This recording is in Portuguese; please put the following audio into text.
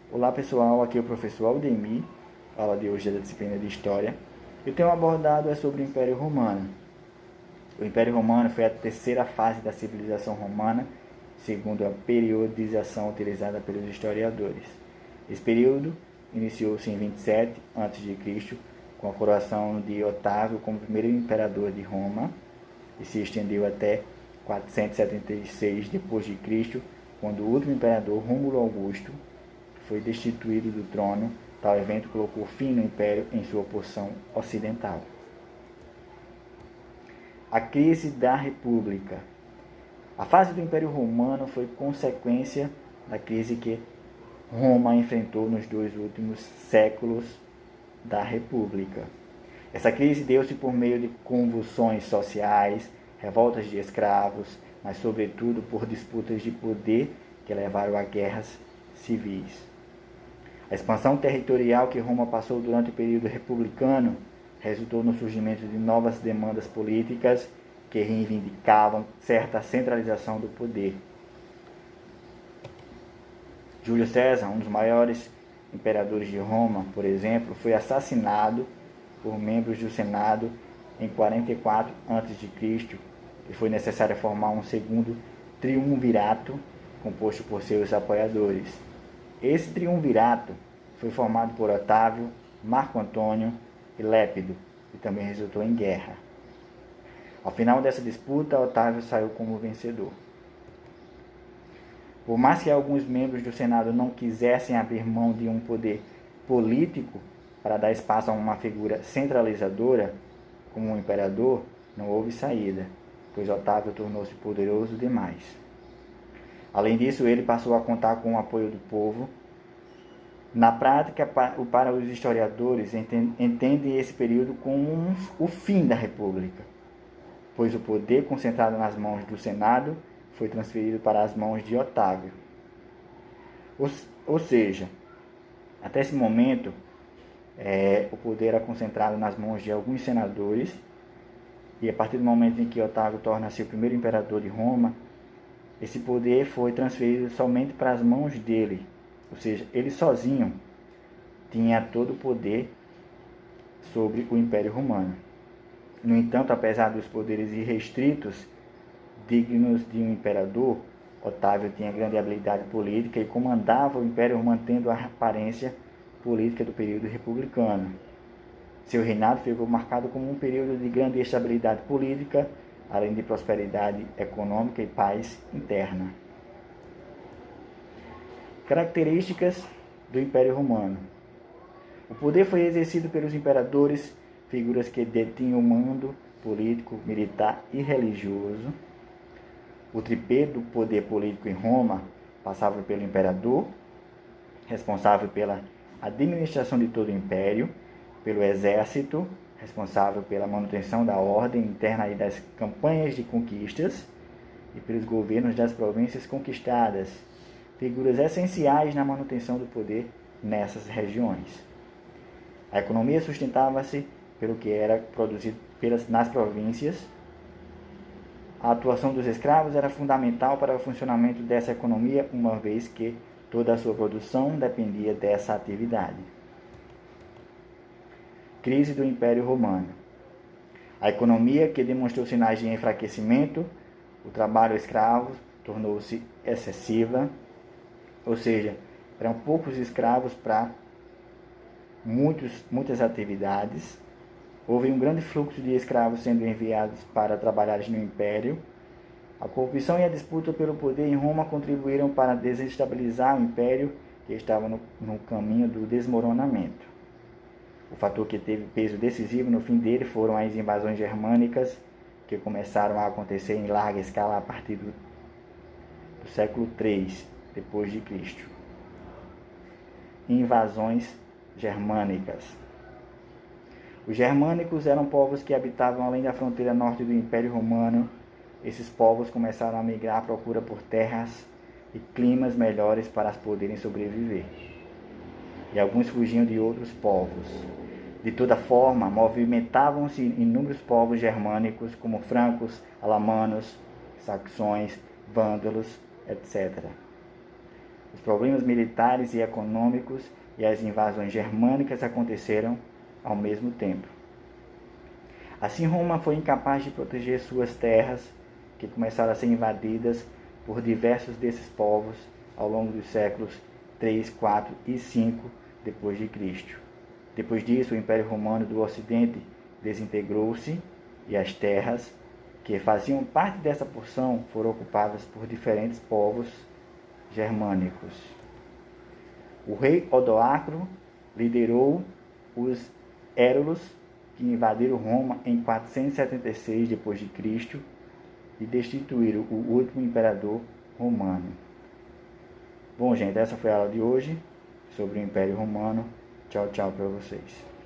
Olá pessoal, aqui é o professor Aldemir, a aula de hoje é da disciplina de História. Eu tenho abordado sobre o Império Romano. O Império Romano foi a terceira fase da civilização romana, segundo a periodização utilizada pelos historiadores. Esse período iniciou-se em 27 a.C., com a coroação de Otávio como primeiro imperador de Roma, e se estendeu até 476 d.C., quando o último imperador, Rômulo Augusto, foi destituído do trono. Tal evento colocou fim no império em sua porção ocidental. A crise da República. A fase do Império Romano foi consequência da crise que Roma enfrentou nos 2 últimos séculos da República. Essa crise deu-se por meio de convulsões sociais, revoltas de escravos, mas sobretudo por disputas de poder que levaram a guerras civis. A expansão territorial que Roma passou durante o período republicano resultou no surgimento de novas demandas políticas que reivindicavam certa centralização do poder. Júlio César, um dos maiores imperadores de Roma, por exemplo, foi assassinado por membros do Senado em 44 a.C. e foi necessário formar um segundo triunvirato composto por seus apoiadores. Esse triunvirato foi formado por Otávio, Marco Antônio e Lépido, e também resultou em guerra. Ao final dessa disputa, Otávio saiu como vencedor. Por mais que alguns membros do Senado não quisessem abrir mão de um poder político para dar espaço a uma figura centralizadora, como um imperador, não houve saída, pois Otávio tornou-se poderoso demais. Além disso, ele passou a contar com o apoio do povo. Na prática, para os historiadores, entendem esse período como o fim da República, pois o poder concentrado nas mãos do Senado foi transferido para as mãos de Otávio. Ou seja, até esse momento, o poder era concentrado nas mãos de alguns senadores, e a partir do momento em que Otávio torna-se o primeiro imperador de Roma, esse poder foi transferido somente para as mãos dele, ou seja, ele sozinho tinha todo o poder sobre o Império Romano. No entanto, apesar dos poderes irrestritos dignos de um imperador, Otávio tinha grande habilidade política e comandava o Império mantendo a aparência política do período republicano. Seu reinado ficou marcado como um período de grande estabilidade política, além de prosperidade econômica e paz interna. Características do Império Romano. O poder foi exercido pelos imperadores, figuras que detinham o mando político, militar e religioso. O tripé do poder político em Roma passava pelo imperador, responsável pela administração de todo o império, pelo exército, responsável pela manutenção da ordem interna e das campanhas de conquistas, e pelos governos das províncias conquistadas, figuras essenciais na manutenção do poder nessas regiões. A economia sustentava-se pelo que era produzido nas províncias. A atuação dos escravos era fundamental para o funcionamento dessa economia, uma vez que toda a sua produção dependia dessa atividade. Crise do Império Romano. A economia, que demonstrou sinais de enfraquecimento, o trabalho escravo tornou-se excessiva, ou seja, eram poucos escravos para muitas atividades. Houve um grande fluxo de escravos sendo enviados para trabalhar no Império. A corrupção e a disputa pelo poder em Roma contribuíram para desestabilizar o Império, que estava no caminho do desmoronamento. O fator que teve peso decisivo no fim dele foram as invasões germânicas, que começaram a acontecer em larga escala a partir do século III depois de Cristo. Invasões germânicas. Os germânicos eram povos que habitavam além da fronteira norte do Império Romano. Esses povos começaram a migrar à procura por terras e climas melhores para poderem sobreviver. E alguns fugiam de outros povos. De toda forma, movimentavam-se inúmeros povos germânicos, como francos, alamanos, saxões, vândalos, etc. Os problemas militares e econômicos e as invasões germânicas aconteceram ao mesmo tempo. Assim, Roma foi incapaz de proteger suas terras, que começaram a ser invadidas por diversos desses povos ao longo dos séculos 3, 4 e 5 depois de Cristo. Depois disso, o Império Romano do Ocidente desintegrou-se e as terras que faziam parte dessa porção foram ocupadas por diferentes povos germânicos. O rei Odoacro liderou os Hérulos, que invadiram Roma em 476 d.C. e destituíram o último imperador romano. Bom, gente, essa foi a aula de hoje sobre o Império Romano. Tchau, tchau para vocês.